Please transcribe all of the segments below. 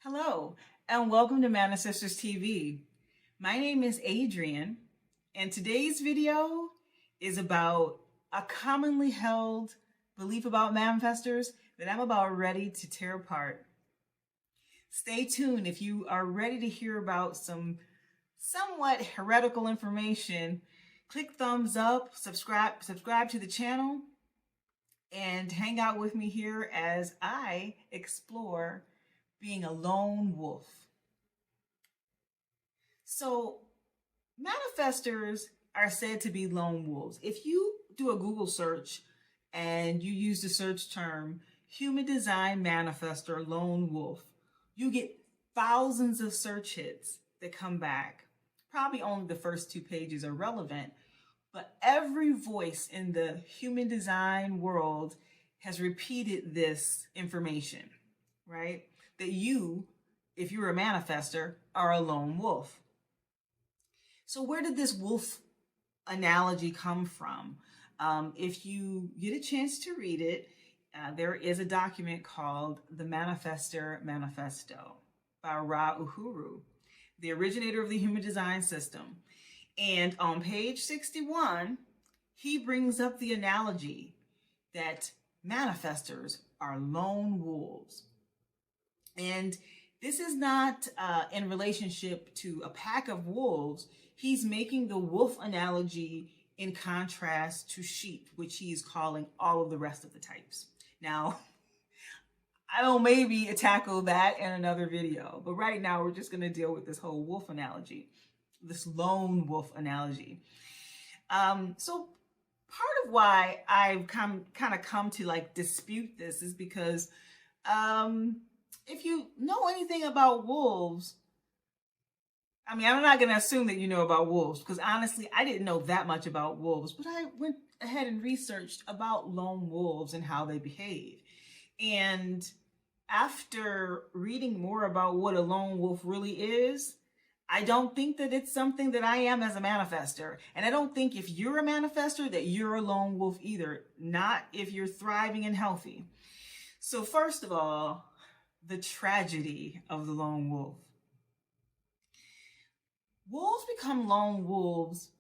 Hello, and welcome to ManiSisters TV. My name is Adrienne, and today's video is about a commonly held belief about manifestors that I'm about ready to tear apart. Stay tuned if you are ready to hear about some somewhat heretical information. Click thumbs up, subscribe to the channel, and hang out with me here as I explore being a lone wolf. So, manifestors are said to be lone wolves. If you do a Google search and you use the search term Human Design Manifestor Lone Wolf, you get thousands of search hits that come back. Probably only the first 2 pages are relevant, but every voice in the human design world has repeated this information, right? That you, if you're a manifestor, are a lone wolf. So where did this wolf analogy come from? If you get a chance to read it, there is a document called the Manifestor Manifesto by Ra Uhuru, the originator of the human design system. And on page 61, he brings up the analogy that manifestors are lone wolves. And this is not in relationship to a pack of wolves. He's making the wolf analogy in contrast to sheep, which he's calling all of the rest of the types. Now, I will maybe tackle that in another video, but right now we're just going to deal with this whole wolf analogy, this lone wolf analogy. So part of why I've kind of come to like dispute this is because if you know anything about wolves, I mean, I'm not going to assume that you know about wolves, because honestly, I didn't know that much about wolves, but I went ahead and researched about lone wolves and how they behave. And after reading more about what a lone wolf really is, I don't think that it's something that I am as a manifestor. And I don't think if you're a manifestor that you're a lone wolf either, not if you're thriving and healthy. So first of all, the tragedy of the lone wolf. Wolves become lone wolves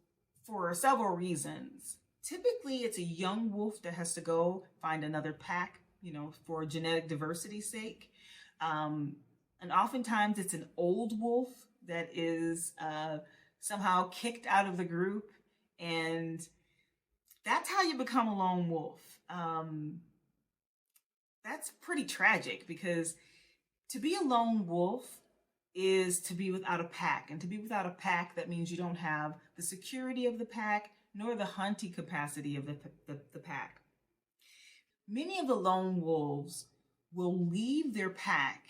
for several reasons. Typically, it's a young wolf that has to go find another pack, for genetic diversity's sake. And oftentimes it's an old wolf that is somehow kicked out of the group. And that's how you become a lone wolf. That's pretty tragic, because to be a lone wolf is to be without a pack. And to be without a pack, that means you don't have the security of the pack nor the hunting capacity of the pack. Many of the lone wolves will leave their pack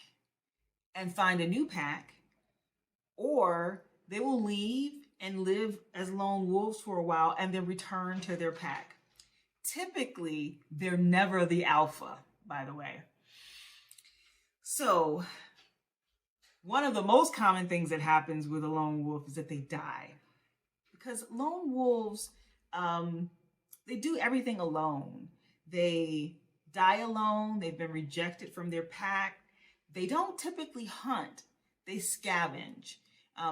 and find a new pack, or they will leave and live as lone wolves for a while and then return to their pack. Typically, they're never the alpha, by the way. So, one of the most common things that happens with a lone wolf is that they die. Because lone wolves, they do everything alone. They die alone. They've been rejected from their pack. They don't typically hunt. They scavenge.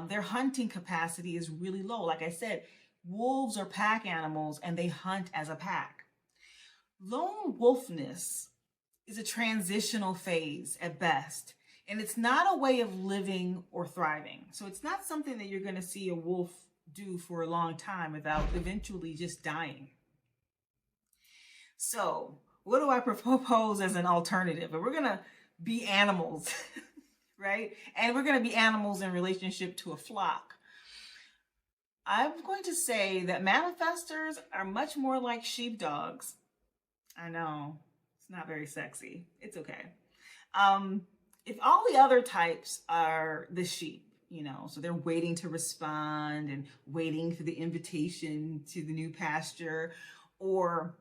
Their hunting capacity is really low. Like I said, wolves are pack animals and they hunt as a pack. Lone wolfness is a transitional phase at best. And it's not a way of living or thriving. So it's not something that you're going to see a wolf do for a long time without eventually just dying. So what do I propose as an alternative? And we're going to be animals, right? And we're going to be animals in relationship to a flock. I'm going to say that manifestors are much more like sheepdogs. I know, it's not very sexy. It's okay. If all the other types are the sheep, so they're waiting to respond and waiting for the invitation to the new pasture, or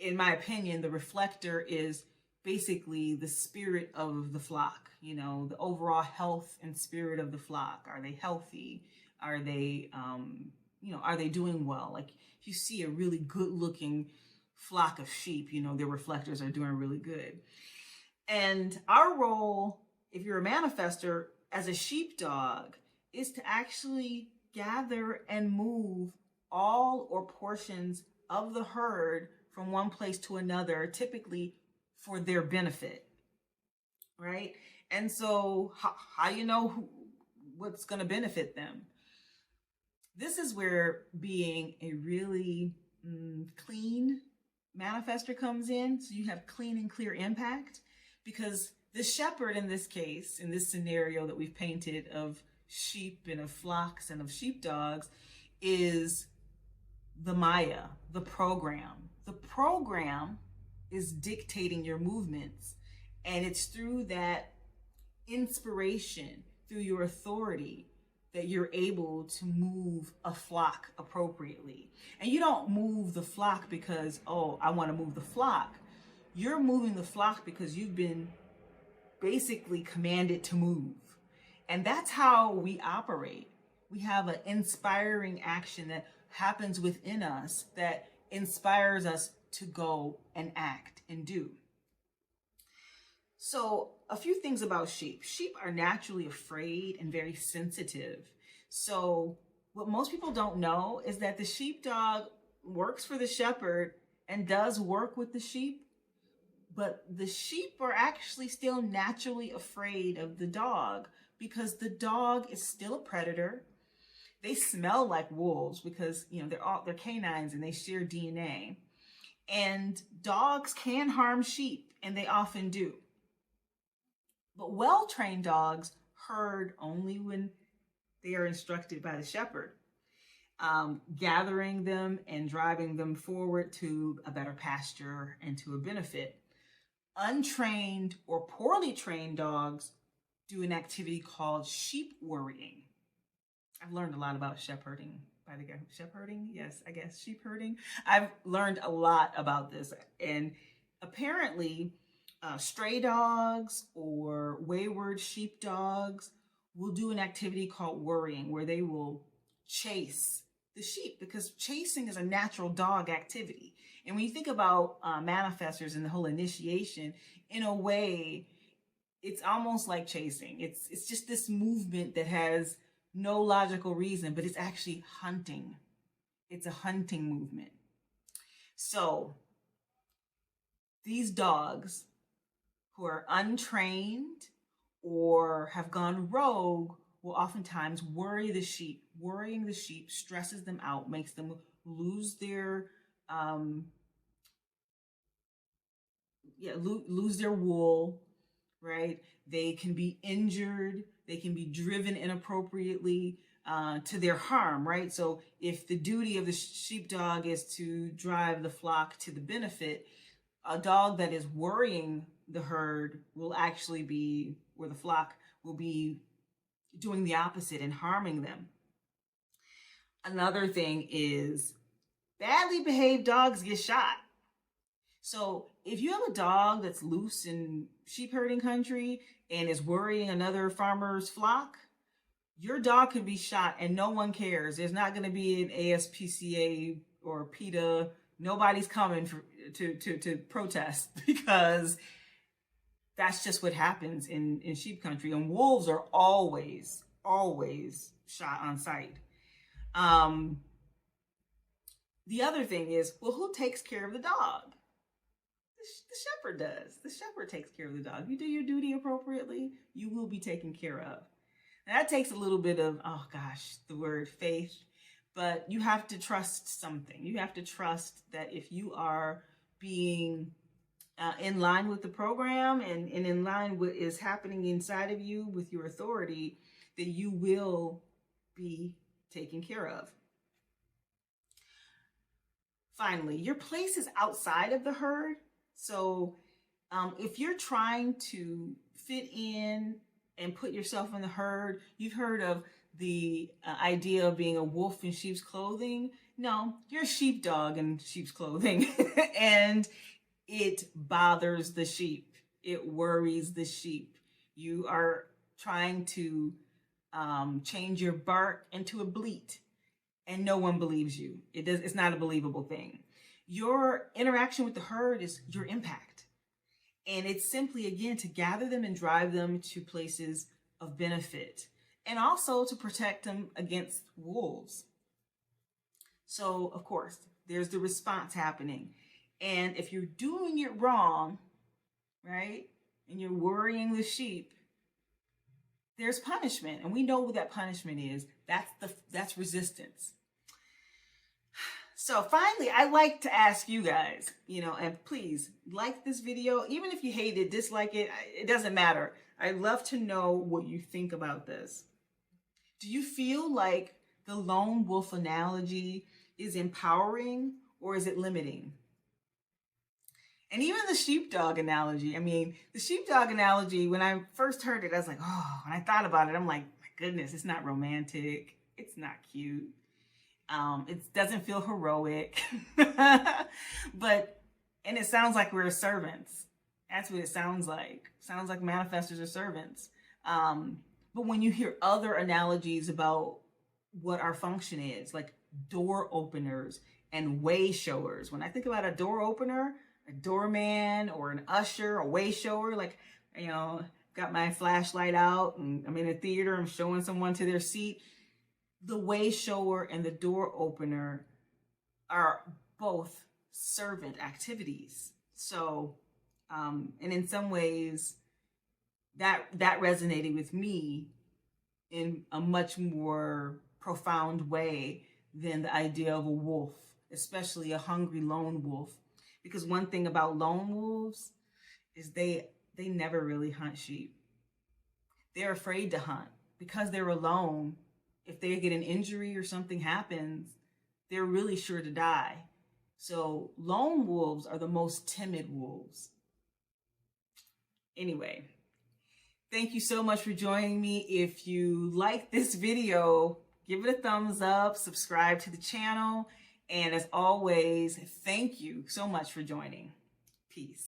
in my opinion, the reflector is basically the spirit of the flock, the overall health and spirit of the flock. Are they healthy? Are they, are they doing well? Like if you see a really good looking flock of sheep, their reflectors are doing really good. And our role if you're a manifestor, as a sheepdog, is to actually gather and move all or portions of the herd from one place to another, typically for their benefit, right? And so how you know what's going to benefit them? This is where being a really clean manifestor comes in. So you have clean and clear impact, because the shepherd in this case, in this scenario that we've painted of sheep and of flocks and of sheepdogs, is the Maya, the program. The program is dictating your movements, and it's through that inspiration, through your authority, that you're able to move a flock appropriately. And you don't move the flock because, oh, I want to move the flock. You're moving the flock because you've been basically commanded to move. And that's how we operate. We have an inspiring action that happens within us that inspires us to go and act and do. So a few things about sheep. Sheep are naturally afraid and very sensitive. So what most people don't know is that the sheepdog works for the shepherd and does work with the sheep, but the sheep are actually still naturally afraid of the dog because the dog is still a predator. They smell like wolves because, you know, they're canines and they share DNA. And dogs can harm sheep, and they often do. But well-trained dogs herd only when they are instructed by the shepherd, gathering them and driving them forward to a better pasture and to a benefit. Untrained or poorly trained dogs do an activity called sheep worrying. I've learned a lot about shepherding. Shepherding? Yes, I guess sheep herding. I've learned a lot about this, and apparently stray dogs or wayward sheepdogs will do an activity called worrying, where they will chase the sheep, because chasing is a natural dog activity. And when you think about manifestors and the whole initiation, in a way, it's almost like chasing. It's just this movement that has no logical reason, but it's actually hunting. It's a hunting movement. So these dogs who are untrained or have gone rogue will oftentimes worry the sheep. Worrying the sheep stresses them out, makes them lose their lose their wool, right? They can be injured. They can be driven inappropriately to their harm, right? So if the duty of the sheepdog is to drive the flock to the benefit, a dog that is worrying the herd will actually be, or the flock will be, doing the opposite and harming them. Another thing is badly behaved dogs get shot. So if you have a dog that's loose in sheep herding country and is worrying another farmer's flock, your dog could be shot and no one cares. There's not going to be an ASPCA or PETA. Nobody's coming to protest, because that's just what happens in sheep country. And wolves are always shot on sight. The other thing is, well, who takes care of the dog? The shepherd does. The shepherd takes care of the dog. You do your duty appropriately, you will be taken care of. Now, that takes a little bit of, the word faith, but you have to trust something. You have to trust that if you are being in line with the program and in line with what is happening inside of you with your authority, that you will be taken care of. Finally, your place is outside of the herd. So if you're trying to fit in and put yourself in the herd, you've heard of the idea of being a wolf in sheep's clothing. No, you're a sheepdog in sheep's clothing. And it bothers the sheep. It worries the sheep. You are trying to change your bark into a bleat, and no one believes you. It's not a believable thing. Your interaction with the herd is your impact. And it's simply, again, to gather them and drive them to places of benefit, and also to protect them against wolves. So, of course, there's the response happening. And if you're doing it wrong, right, and you're worrying the sheep, there's punishment. And we know what that punishment is. That's resistance. So finally, I like to ask you guys, and please like this video. Even if you hate it, dislike it, it doesn't matter. I'd love to know what you think about this. Do you feel like the lone wolf analogy is empowering, or is it limiting? And even the sheepdog analogy. I mean, the sheepdog analogy, when I first heard it, I was like, oh, when I thought about it, I'm like, my goodness, it's not romantic. It's not cute. It doesn't feel heroic, and it sounds like we're servants. That's what it sounds like. Sounds like manifestors are servants. But when you hear other analogies about what our function is, like door openers and way showers. When I think about a door opener, a doorman or an usher, a way shower, like, got my flashlight out and I'm in a theater, I'm showing someone to their seat. The way shower and the door opener are both servant activities. So, and in some ways, that resonated with me in a much more profound way than the idea of a wolf, especially a hungry lone wolf. Because one thing about lone wolves is they never really hunt sheep. They're afraid to hunt because they're alone. If they get an injury or something happens, they're really sure to die. So lone wolves are the most timid wolves. Anyway, thank you so much for joining me. If you like this video, give it a thumbs up, subscribe to the channel, and as always, thank you so much for joining. Peace.